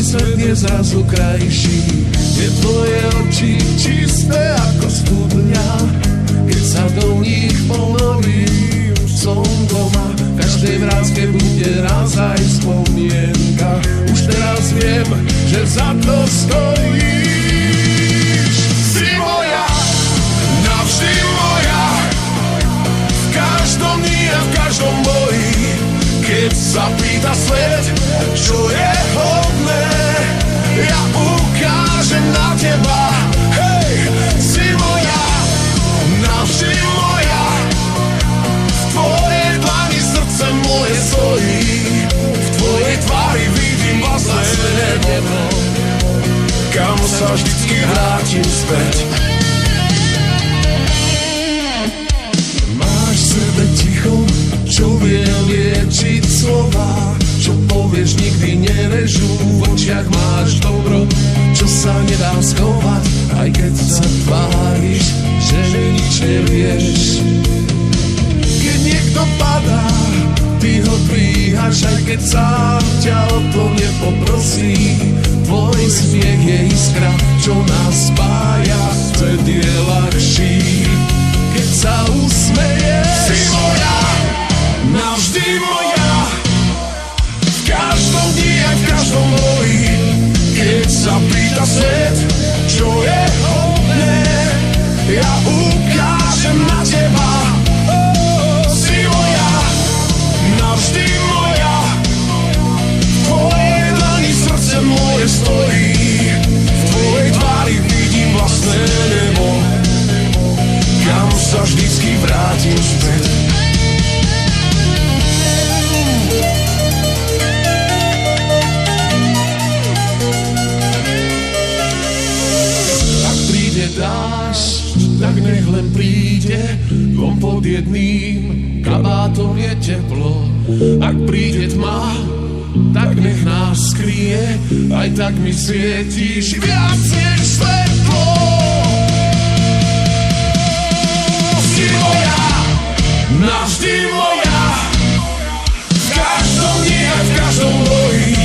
svet je zrazu krajší. Je tvoje oči čisté ako studňa, keď sa do nich ponorím, som doma. V každej vrázke bude raz aj spomienka. Už teraz viem, že za to stojíš. Si moja, navždy moja, v každom dni a v každom boji. Keď sa pýta svet, čo je hodné, ja ukážem na teba. Hej, si moja, navždy moja, v tvojej dlani srdce moje stojí, v tvojej tvári vidím vlastné nebo, kam sa vždycky vrátim späť. Máš v sebe ticho, čo vie liečiť slova, čo povieš nikdy nerežú, v očiach máš dobro, čo sa nedá schovať, aj keď sa tváriš, že nič nevieš. Keď niekto padá, ty ho dvíhaš, aj keď sám ťa o to nepoprosí. Tvoj smiech je iskra, čo nás spája, svet je ľahší, keď sa usmeješ. Si moja, navždy moja, v každom dni a v každom boji. Keď sa pýta svet, čo je hodné, ja ukážem na teba. Si moja, navždy moja, v tvojej dlani srdce moje stojí, v tvojej tvári vidím vlastné nebo, kam sa vždycky vrátim späť. Dáš, tak nech len príde, dom pod jedným kabátom je teplo. Ak príde tma, tak nech nás skrie, aj tak mi svietíš viac než svetlo. Si moja, navždy moja, v každom dni a v každom boji.